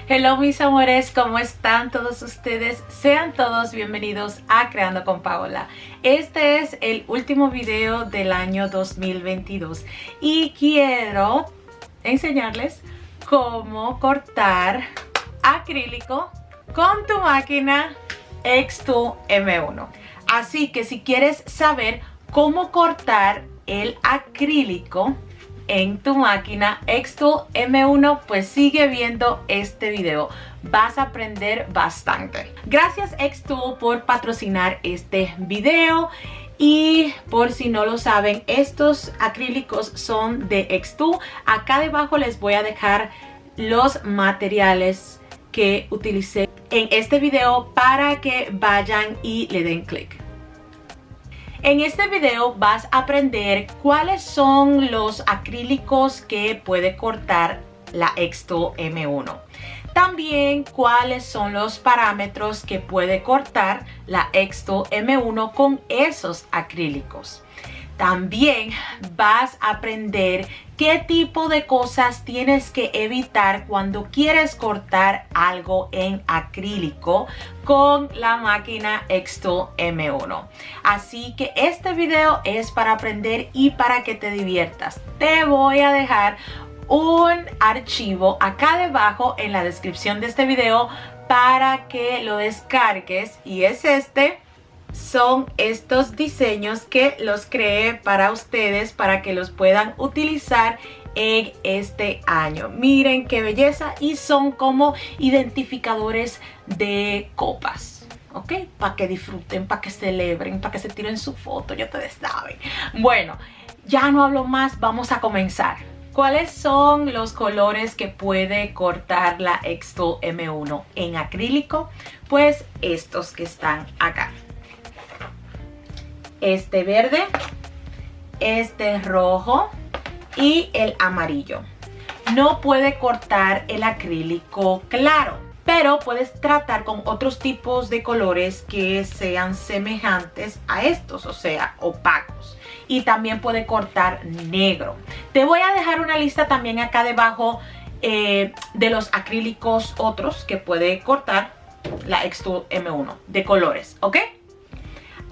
Hello mis amores, ¿cómo están todos ustedes? Sean todos bienvenidos a Creando con Paola. Este es el último video del año 2022 y quiero enseñarles cómo cortar acrílico con tu máquina X-Tool M1. Así que si quieres saber cómo cortar el acrílico en tu máquina X-Tool M1, pues sigue viendo este video. Vas a aprender bastante. Gracias X-Tool por patrocinar este video. Y por si no lo saben, estos acrílicos son de X-Tool. Acá debajo les voy a dejar los materiales que utilicé en este video para que vayan y le den clic. En este video vas a aprender cuáles son los acrílicos que puede cortar la X-Tool M1. También cuáles son los parámetros que puede cortar la X-Tool M1 con esos acrílicos. También vas a aprender qué tipo de cosas tienes que evitar cuando quieres cortar algo en acrílico con la máquina X-Tool M1. Así que este video es para aprender y para que te diviertas. Te voy a dejar un archivo acá debajo en la descripción de este video para que lo descargues, y es este. Son estos diseños que los creé para ustedes para que los puedan utilizar en este año. Miren qué belleza, y son como identificadores de copas, ¿ok? Para que disfruten, para que celebren, para que se tiren su foto, ya ustedes saben. Bueno, ya no hablo más, vamos a comenzar. ¿Cuáles son los colores que puede cortar la X-Tool M1 en acrílico? Pues estos que están acá. Este verde, este rojo y el amarillo. No puede cortar el acrílico claro, pero puedes tratar con otros tipos de colores que sean semejantes a estos, o sea, opacos. Y también puede cortar negro. Te voy a dejar una lista también acá debajo de los acrílicos otros que puede cortar la X-Tool M1 de colores, ¿ok?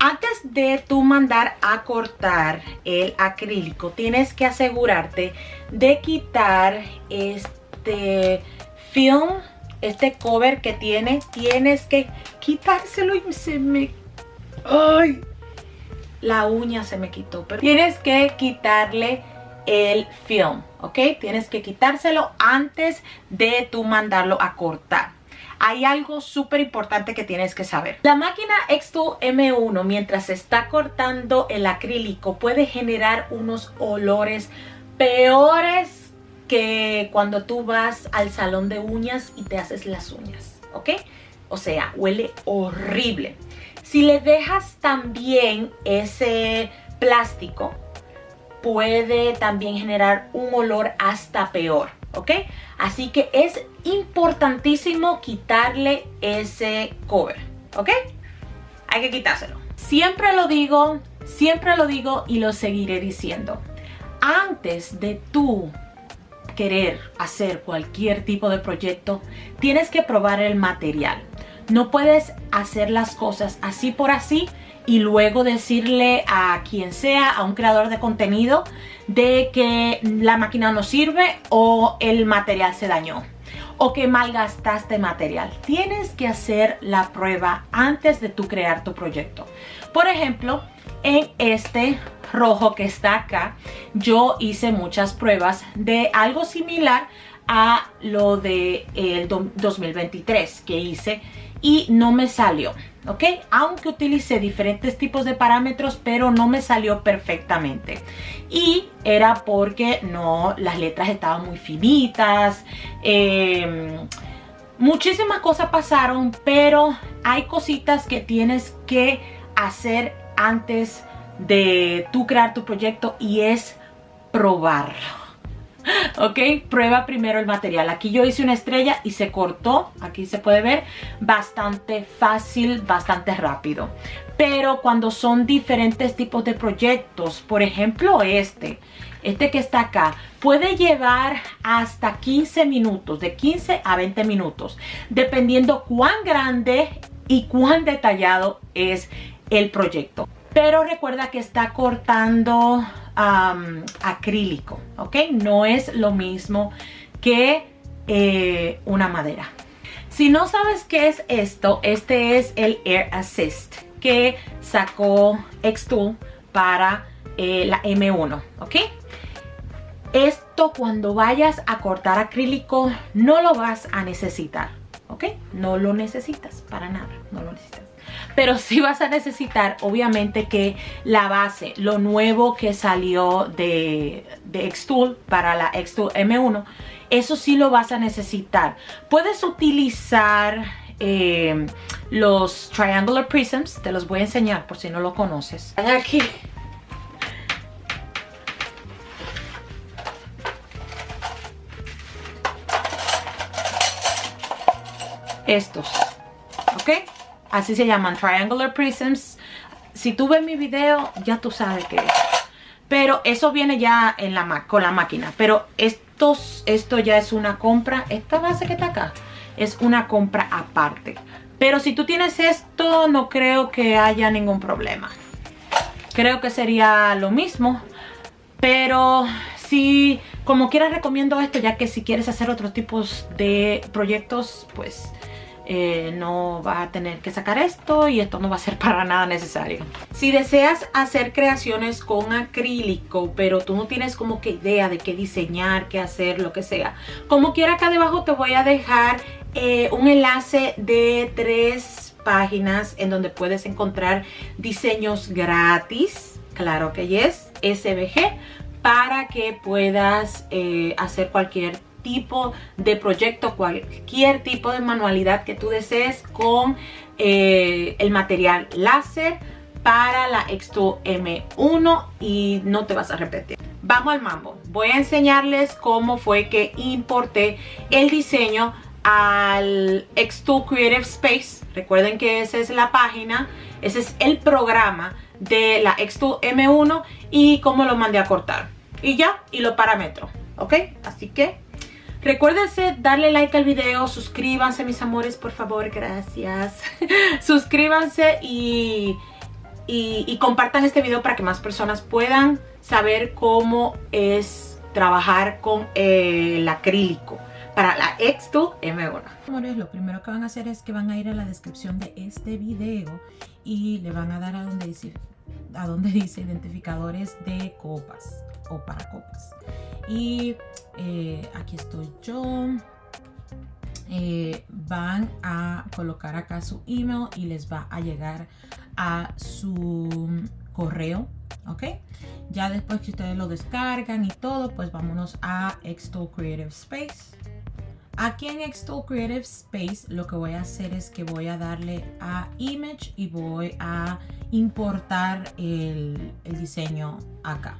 Antes de tú mandar a cortar el acrílico, tienes que asegurarte de quitar este film, este cover que tiene. Tienes que quitárselo y se me... ¡Ay! La uña se me quitó. Pero tienes que quitarle el film, ¿ok? Tienes que quitárselo antes de tú mandarlo a cortar. Hay algo súper importante que tienes que saber. La máquina X-Tool M1, mientras se está cortando el acrílico, puede generar unos olores peores que cuando tú vas al salón de uñas y te haces las uñas, ¿ok? O sea, huele horrible. Si le dejas también ese plástico, puede también generar un olor hasta peor, ¿ok? Así que es importantísimo quitarle ese cover, ¿ok? Hay que quitárselo. Siempre lo digo y lo seguiré diciendo. Antes de tú querer hacer cualquier tipo de proyecto, tienes que probar el material. No puedes hacer las cosas así por así y luego decirle a quien sea, a un creador de contenido, de que la máquina no sirve o el material se dañó o que malgastaste material. Tienes que hacer la prueba antes de tú crear tu proyecto. Por ejemplo, en este rojo que está acá, yo hice muchas pruebas de algo similar a lo de el 2023 que hice y no me salió, ¿ok? Aunque utilicé diferentes tipos de parámetros, pero no me salió perfectamente. Y era porque las letras estaban muy finitas, muchísimas cosas pasaron, pero hay cositas que tienes que hacer antes de tú crear tu proyecto, y es probarlo. Ok, prueba primero el material. Aquí yo hice una estrella y se cortó. Aquí se puede ver bastante fácil, bastante rápido. Pero cuando son diferentes tipos de proyectos, por ejemplo este que está acá, puede llevar hasta 15 minutos, de 15 a 20 minutos, dependiendo cuán grande y cuán detallado es el proyecto. Pero recuerda que está cortando acrílico, ¿ok? No es lo mismo que una madera. Si no sabes qué es esto, este es el Air Assist que sacó Xtool para la M1, ¿ok? Esto cuando vayas a cortar acrílico no lo vas a necesitar, ¿ok? No lo necesitas para nada, no lo necesitas. Pero sí vas a necesitar, obviamente, que la base, lo nuevo que salió de Xtool para la Xtool M1, eso sí lo vas a necesitar. Puedes utilizar los Triangular Prisms, te los voy a enseñar por si no lo conoces. Están aquí. Estos, ¿ok? Así se llaman, Triangular Prisms. Si tú ves mi video, ya tú sabes qué es. Pero eso viene ya en con la máquina. Pero esto ya es una compra. Esta base que está acá es una compra aparte. Pero si tú tienes esto, no creo que haya ningún problema. Creo que sería lo mismo. Pero sí, como quieras recomiendo esto, ya que si quieres hacer otros tipos de proyectos, pues no vas a tener que sacar esto y esto no va a ser para nada necesario. Si deseas hacer creaciones con acrílico, pero tú no tienes como que idea de qué diseñar, qué hacer, lo que sea, como quiera, acá debajo te voy a dejar un enlace de 3 páginas en donde puedes encontrar diseños gratis, claro que yes, SVG, para que puedas hacer cualquier tipo de proyecto, cualquier tipo de manualidad que tú desees con el material láser para la Xtool M1 y no te vas a arrepentir. Vamos al mambo. Voy a enseñarles cómo fue que importé el diseño al Xtool Creative Space. Recuerden que esa es la página, ese es el programa de la Xtool M1 y cómo lo mandé a cortar. Y ya, y los parámetros, ¿ok? Así que recuérdense darle like al video, suscríbanse mis amores, por favor, gracias. Suscríbanse y compartan este video para que más personas puedan saber cómo es trabajar con el acrílico para la Xtool M1. Amores, lo primero que van a hacer es que van a ir a la descripción de este video y le van a dar a donde dice identificadores de copas o para copas. Y aquí estoy yo. Van a colocar acá su email y les va a llegar a su correo, ¿ok? Ya después que ustedes lo descargan y todo, pues vámonos a Xtool Creative Space. Aquí en Xtool Creative Space lo que voy a hacer es que voy a darle a Image y voy a importar el diseño acá.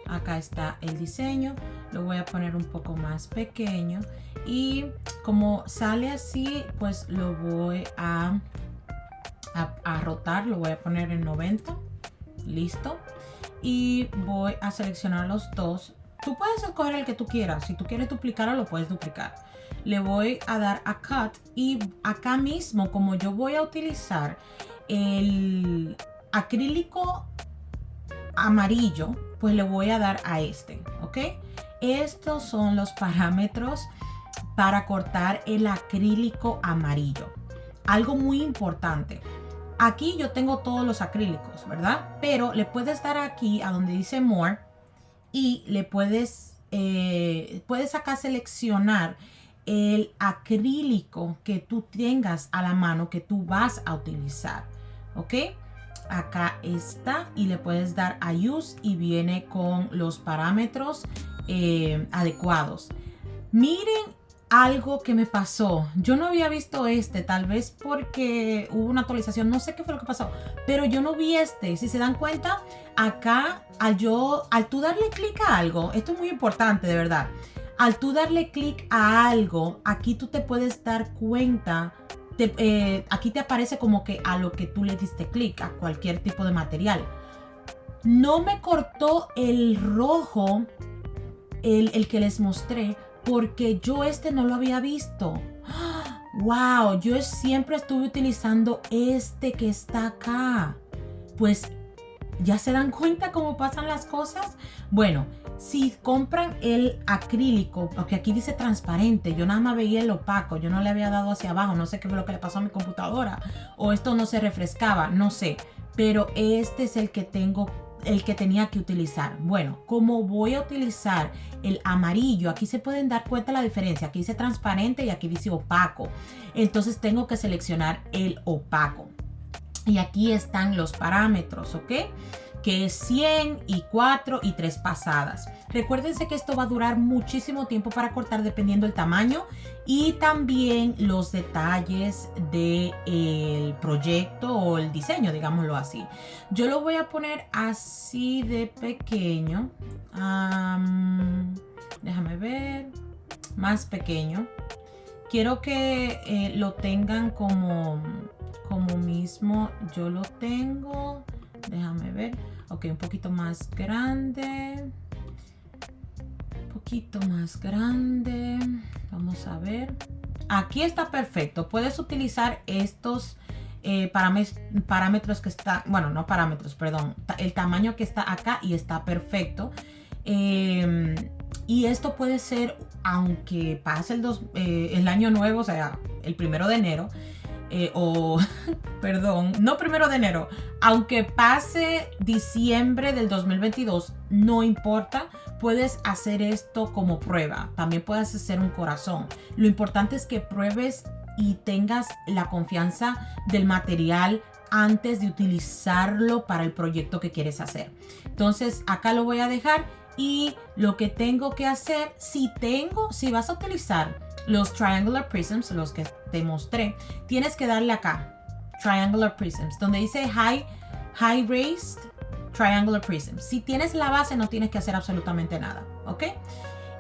Acá está el diseño, lo voy a poner un poco más pequeño y como sale así, pues lo voy a rotar, lo voy a poner en 90, listo. Y voy a seleccionar los dos. Tú puedes escoger el que tú quieras, si tú quieres duplicarlo lo puedes duplicar. Le voy a dar a Cut y acá mismo, como yo voy a utilizar el acrílico amarillo, pues le voy a dar a este, ¿ok? Estos son los parámetros para cortar el acrílico amarillo. Algo muy importante. Aquí yo tengo todos los acrílicos, ¿verdad? Pero le puedes dar aquí a donde dice More y le puedes acá seleccionar el acrílico que tú tengas a la mano que tú vas a utilizar, ¿ok? Acá está y le puedes dar a Use y viene con los parámetros adecuados. Miren algo que me pasó. Yo no había visto tal vez porque hubo una actualización, no sé qué fue lo que pasó, pero yo no vi Si se dan cuenta, acá al tú darle clic a algo, esto es muy importante de verdad, al tú darle clic a algo, aquí tú te puedes dar cuenta, aquí te aparece como que a lo que tú le diste clic, a cualquier tipo de material. No me cortó el rojo, el que les mostré, porque yo no lo había visto. ¡Wow! Yo siempre estuve utilizando que está acá. Pues, ¿ya se dan cuenta cómo pasan las cosas? Bueno, si compran el acrílico, porque aquí dice transparente, yo nada más veía el opaco, yo no le había dado hacia abajo, no sé qué fue lo que le pasó a mi computadora, o esto no se refrescaba, no sé, pero es el que tenía que utilizar. Bueno, como voy a utilizar el amarillo, aquí se pueden dar cuenta la diferencia, aquí dice transparente y aquí dice opaco, entonces tengo que seleccionar el opaco. Y aquí están los parámetros, ¿ok? Que es 100 y 4 y 3 pasadas. Recuérdense que esto va a durar muchísimo tiempo para cortar dependiendo del tamaño y también los detalles del proyecto o el diseño, digámoslo así. Yo lo voy a poner así de pequeño. Déjame ver. Más pequeño. Quiero que lo tengan como mismo yo lo tengo. Déjame ver. Ok, un poquito más grande. Un poquito más grande. Vamos a ver. Aquí está perfecto. Puedes utilizar estos parámetros que está, bueno, no parámetros, perdón, el tamaño que está acá y está perfecto. Y esto puede ser, aunque pase el año nuevo, o sea, el 1 de enero, perdón, no 1 de enero, aunque pase diciembre del 2022, no importa, puedes hacer esto como prueba. También puedes hacer un corazón. Lo importante es que pruebes y tengas la confianza del material antes de utilizarlo para el proyecto que quieres hacer. Entonces acá lo voy a dejar y lo que tengo que hacer, si vas a utilizar los Triangular Prisms, los que te mostré, tienes que darle acá, Triangular Prisms, donde dice High Raised Triangular Prisms. Si tienes la base, no tienes que hacer absolutamente nada, ¿ok?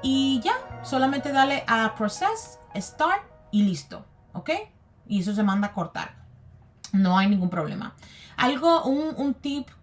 Y ya, solamente dale a Process, Start y listo, ¿ok? Y eso se manda a cortar. No hay ningún problema.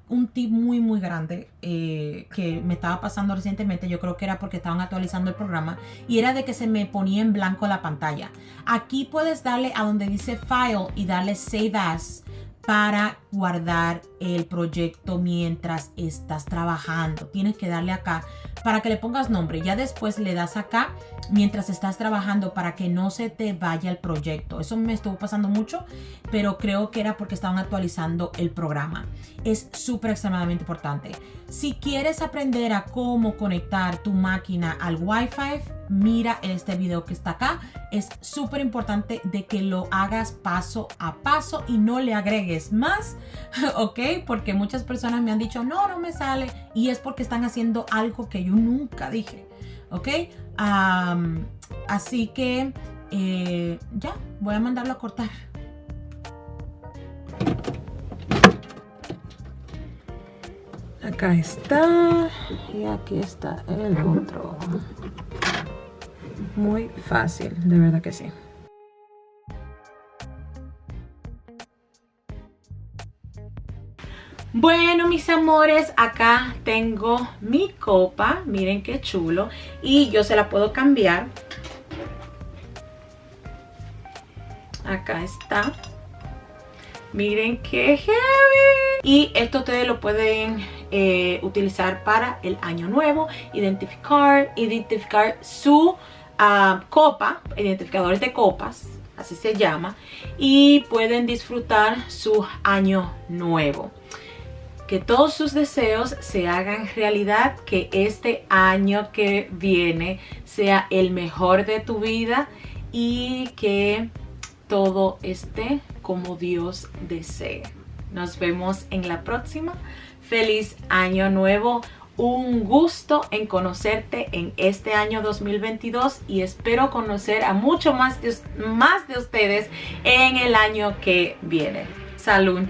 Un tip muy muy grande que me estaba pasando recientemente, yo creo que era porque estaban actualizando el programa, y era de que se me ponía en blanco la pantalla. Aquí puedes darle a donde dice File y darle Save As para guardar el proyecto mientras estás trabajando. Tienes que darle acá para que le pongas nombre. Ya después le das acá mientras estás trabajando para que no se te vaya el proyecto. Eso me estuvo pasando mucho, pero creo que era porque estaban actualizando el programa. Es súper extremadamente importante. Si quieres aprender a cómo conectar tu máquina al Wi-Fi, mira este video que está acá. Es súper importante de que lo hagas paso a paso y no le agregues más, ¿ok? Porque muchas personas me han dicho, no me sale, y es porque están haciendo algo que yo nunca dije, ¿ok? Así que ya, voy a mandarlo a cortar. Acá está y aquí está el otro. Muy fácil, de verdad que sí. Bueno, mis amores, acá tengo mi copa. Miren qué chulo. Y yo se la puedo cambiar. Acá está. Miren qué heavy. Y esto ustedes lo pueden utilizar para el año nuevo. Identificar su copa. Identificadores de copas. Así se llama. Y pueden disfrutar su año nuevo. Que todos sus deseos se hagan realidad, que este año que viene sea el mejor de tu vida y que todo esté como Dios desee. Nos vemos en la próxima. Feliz año nuevo. un gusto en conocerte en este año 2022 y espero conocer a mucho más de ustedes en el año que viene. Salud.